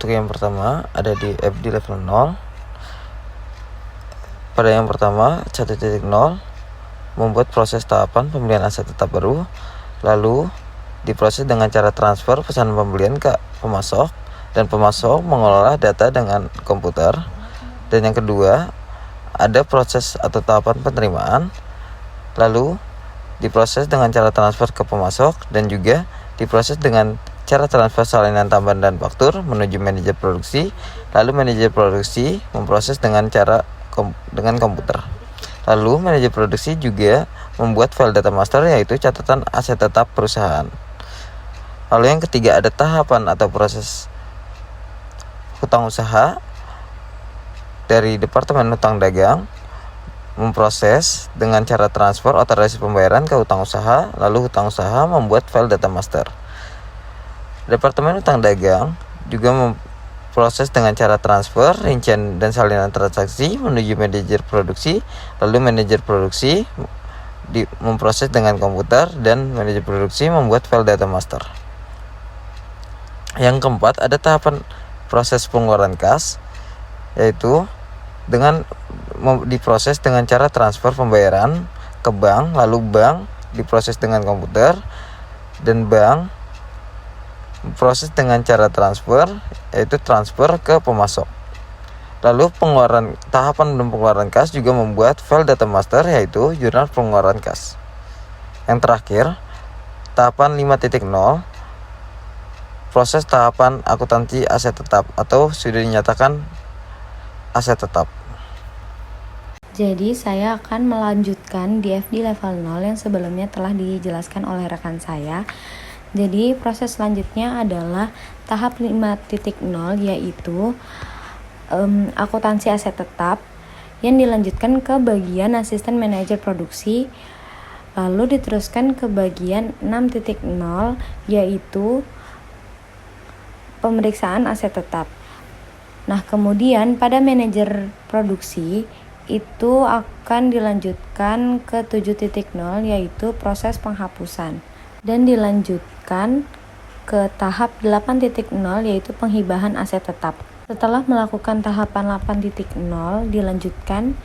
Untuk yang pertama ada di FD level 0. Pada yang pertama 1.0 membuat proses tahapan pembelian aset tetap baru, lalu diproses dengan cara transfer pesanan pembelian ke pemasok, dan pemasok mengolah data dengan komputer. Dan yang kedua ada proses atau tahapan penerimaan, lalu diproses dengan cara transfer ke pemasok, dan juga diproses dengan cara transfer salinan tambahan dan faktur menuju manajer produksi, lalu manajer produksi memproses dengan komputer. Lalu manajer produksi juga membuat file data master, yaitu catatan aset tetap perusahaan. Lalu yang ketiga ada tahapan atau proses hutang usaha. Dari Departemen Hutang Dagang memproses dengan cara transfer otorisasi pembayaran ke hutang usaha, lalu hutang usaha membuat file data master. Departemen Hutang Dagang juga memproses dengan cara transfer rincian dan salinan transaksi menuju manajer produksi, lalu manajer produksi memproses dengan komputer, dan manajer produksi membuat file data master. Yang keempat ada tahapan proses pengeluaran kas, yaitu dengan diproses dengan cara transfer pembayaran ke bank, lalu bank diproses dengan komputer, dan bank proses dengan cara transfer, yaitu transfer ke pemasok. Lalu tahapan pengeluaran kas juga membuat file data master, yaitu jurnal pengeluaran kas. Yang terakhir, tahapan 5.0 proses tahapan akuntansi aset tetap atau sudah dinyatakan aset tetap. Jadi saya akan melanjutkan di FD level 0 yang sebelumnya telah dijelaskan oleh rekan saya. Jadi proses selanjutnya adalah tahap 5.0, yaitu akuntansi aset tetap, yang dilanjutkan ke bagian asisten manajer produksi, lalu diteruskan ke bagian 6.0, yaitu pemeriksaan aset tetap. Nah, kemudian pada manajer produksi itu akan dilanjutkan ke 7.0, yaitu proses penghapusan, dan dilanjutkan ke tahap 8.0, yaitu penghibahan aset tetap. Setelah melakukan tahapan 8.0, dilanjutkan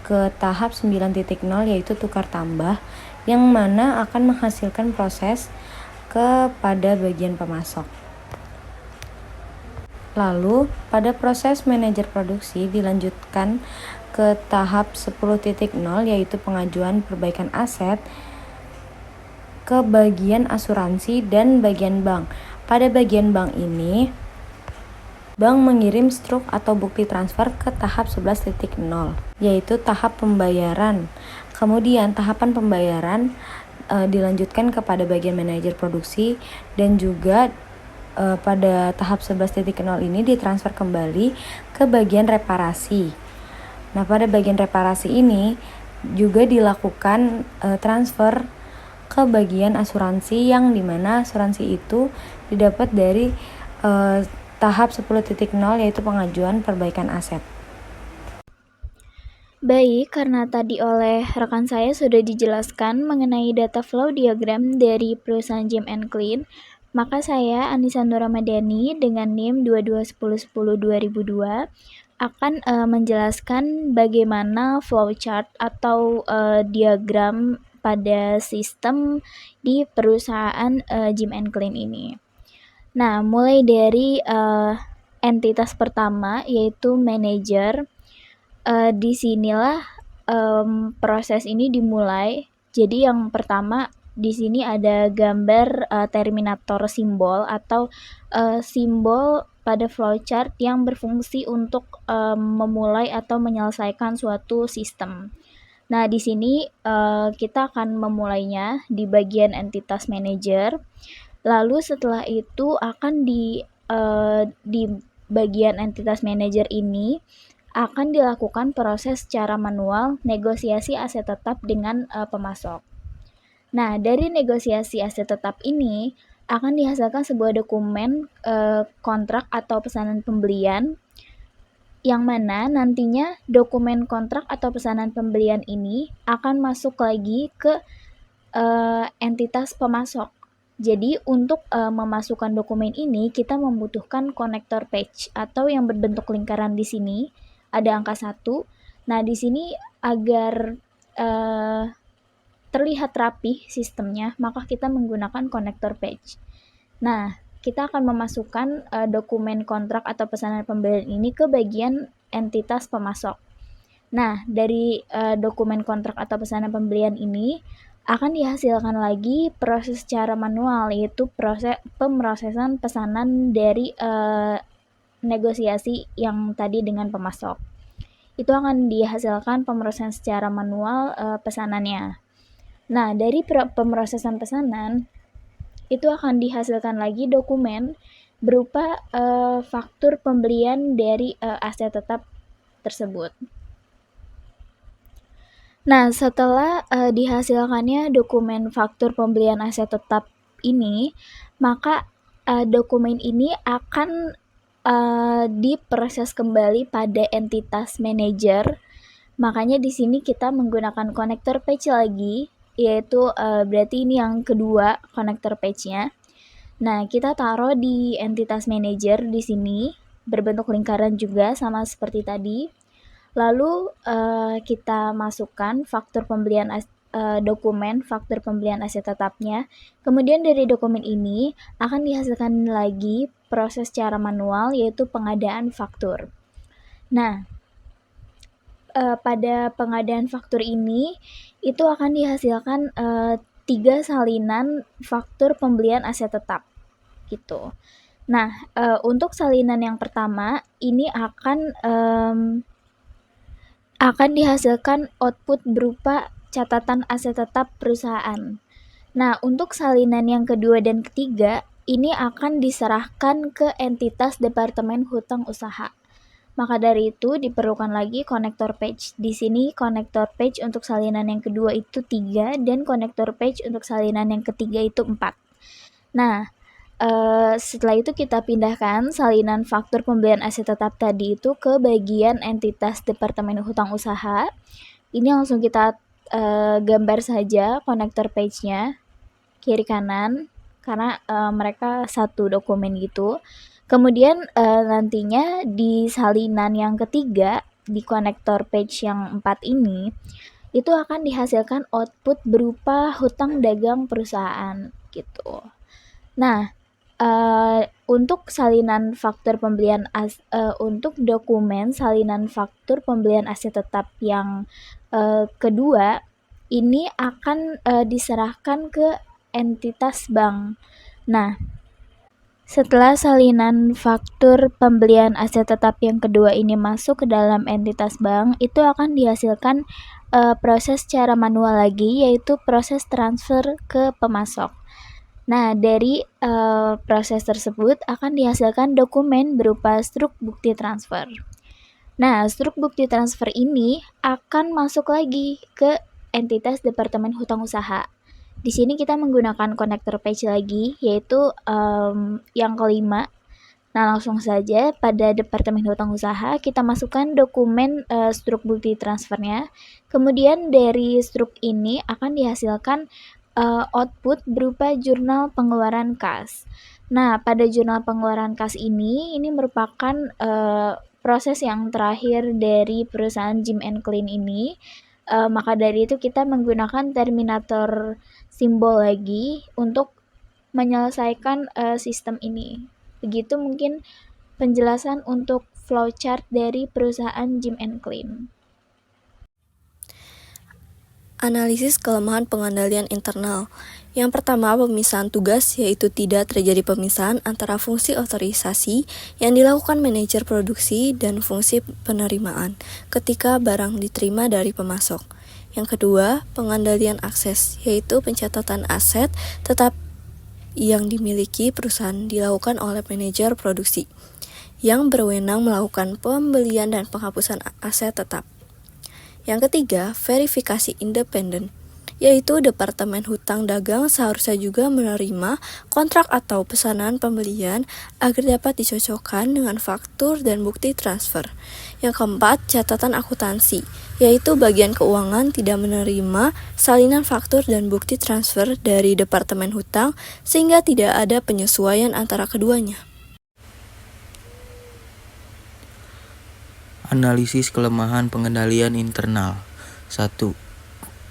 ke tahap 9.0, yaitu tukar tambah, yang mana akan menghasilkan proses kepada bagian pemasok. Lalu pada proses manajer produksi dilanjutkan ke tahap 10.0, yaitu pengajuan perbaikan aset ke bagian asuransi dan bagian bank. Pada bagian bank ini, bank mengirim struk atau bukti transfer ke tahap 11.0, yaitu tahap pembayaran. Kemudian tahapan pembayaran dilanjutkan kepada bagian manajer produksi, dan juga pada tahap 11.0 ini ditransfer kembali ke bagian reparasi. Nah, pada bagian reparasi ini juga dilakukan transfer ke bagian asuransi, yang dimana asuransi itu didapat dari tahap 10.0, yaitu pengajuan perbaikan aset. Baik, karena tadi oleh rekan saya sudah dijelaskan mengenai data flow diagram dari perusahaan Jim & Clean, maka saya, Anissa Nur Ramadhani, dengan NIM 221010-2002, akan menjelaskan bagaimana flowchart atau diagram pada sistem di perusahaan Jim & Clean ini. Nah, mulai dari entitas pertama, yaitu manajer. Disinilah proses ini dimulai. Jadi yang pertama di sini ada gambar terminator simbol atau simbol pada flowchart yang berfungsi untuk memulai atau menyelesaikan suatu sistem. Nah, di sini kita akan memulainya di bagian entitas manager. Lalu setelah itu akan di bagian entitas manager ini akan dilakukan proses secara manual negosiasi aset tetap dengan pemasok. Nah, dari negosiasi aset tetap ini akan dihasilkan sebuah dokumen kontrak atau pesanan pembelian, yang mana nantinya dokumen kontrak atau pesanan pembelian ini akan masuk lagi ke entitas pemasok. Jadi untuk memasukkan dokumen ini kita membutuhkan konektor page atau yang berbentuk lingkaran di sini ada angka 1. Nah, di sini agar terlihat rapih sistemnya, maka kita menggunakan konektor page. Nah, kita akan memasukkan dokumen kontrak atau pesanan pembelian ini ke bagian entitas pemasok. Nah, dari dokumen kontrak atau pesanan pembelian ini akan dihasilkan lagi proses secara manual, yaitu proses pemrosesan pesanan dari negosiasi yang tadi dengan pemasok. Itu akan dihasilkan pemrosesan secara manual pesanannya. Nah, dari pemrosesan pesanan itu akan dihasilkan lagi dokumen berupa faktur pembelian dari aset tetap tersebut. Nah, setelah dihasilkannya dokumen faktur pembelian aset tetap ini, maka dokumen ini akan diproses kembali pada entitas manajer. Makanya di sini kita menggunakan konektor page lagi, yaitu berarti ini yang kedua konektor page-nya. Nah, kita taruh di entitas manajer di sini, berbentuk lingkaran juga sama seperti tadi. Lalu kita masukkan faktur pembelian dokumen faktur pembelian aset tetapnya. Kemudian dari dokumen ini akan dihasilkan lagi proses secara manual, yaitu pengadaan faktur. Nah, pada pengadaan faktur ini itu akan dihasilkan 3 salinan faktur pembelian aset tetap gitu. Nah, untuk salinan yang pertama ini akan dihasilkan output berupa catatan aset tetap perusahaan. Nah, untuk salinan yang kedua dan ketiga, ini akan diserahkan ke entitas Departemen Hutang Usaha. Maka dari itu diperlukan lagi konektor page. Di sini konektor page untuk salinan yang kedua itu 3 dan konektor page untuk salinan yang ketiga itu 4. Nah, setelah itu kita pindahkan salinan faktur pembelian aset tetap tadi itu ke bagian entitas Departemen Hutang Usaha. Ini langsung kita gambar saja konektor page-nya kiri kanan karena mereka satu dokumen gitu. Kemudian nantinya di salinan yang ketiga di konektor page yang 4 ini itu akan dihasilkan output berupa hutang dagang perusahaan gitu. Nah, untuk salinan faktur pembelian untuk dokumen salinan faktur pembelian aset tetap yang kedua ini akan diserahkan ke entitas bank. Nah, setelah salinan faktur pembelian aset tetap yang kedua ini masuk ke dalam entitas bank, itu akan dihasilkan proses secara manual lagi, yaitu proses transfer ke pemasok. Nah, dari proses tersebut akan dihasilkan dokumen berupa struk bukti transfer. Nah, struk bukti transfer ini akan masuk lagi ke entitas Departemen Hutang Usaha. Di sini kita menggunakan konektor page lagi, yaitu yang kelima. Nah, langsung saja pada Departemen Hutang Usaha kita masukkan dokumen struk bukti transfernya. Kemudian dari struk ini akan dihasilkan output berupa jurnal pengeluaran kas. Nah, pada jurnal pengeluaran kas ini merupakan proses yang terakhir dari perusahaan Jim & Clean ini. Maka dari itu kita menggunakan terminator simbol lagi untuk menyelesaikan sistem ini. Begitu mungkin penjelasan untuk flowchart dari perusahaan Jim & Clean. Analisis kelemahan pengendalian internal. Yang pertama, pemisahan tugas, yaitu tidak terjadi pemisahan antara fungsi otorisasi yang dilakukan manajer produksi dan fungsi penerimaan ketika barang diterima dari pemasok. Yang kedua, pengendalian akses, yaitu pencatatan aset tetap yang dimiliki perusahaan dilakukan oleh manajer produksi yang berwenang melakukan pembelian dan penghapusan aset tetap. Yang ketiga, verifikasi independen, yaitu Departemen Hutang Dagang seharusnya juga menerima kontrak atau pesanan pembelian agar dapat dicocokkan dengan faktur dan bukti transfer. Yang keempat, catatan akuntansi, yaitu bagian keuangan tidak menerima salinan faktur dan bukti transfer dari Departemen Hutang sehingga tidak ada penyesuaian antara keduanya. Analisis kelemahan pengendalian internal. 1.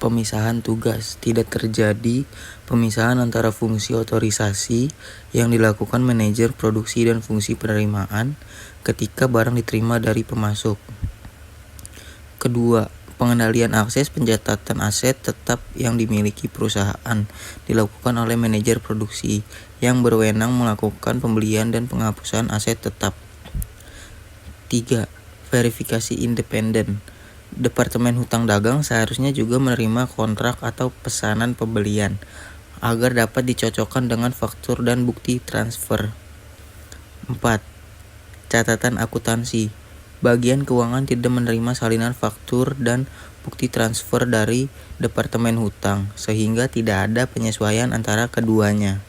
Pemisahan tugas. Tidak terjadi pemisahan antara fungsi otorisasi yang dilakukan manajer produksi dan fungsi penerimaan ketika barang diterima dari pemasok. Kedua, pengendalian akses pencatatan aset tetap yang dimiliki perusahaan dilakukan oleh manajer produksi yang berwenang melakukan pembelian dan penghapusan aset tetap. 3. Verifikasi independen. Departemen Hutang Dagang seharusnya juga menerima kontrak atau pesanan pembelian agar dapat dicocokkan dengan faktur dan bukti transfer. 4. Catatan akuntansi. Bagian keuangan tidak menerima salinan faktur dan bukti transfer dari Departemen Hutang sehingga tidak ada penyesuaian antara keduanya.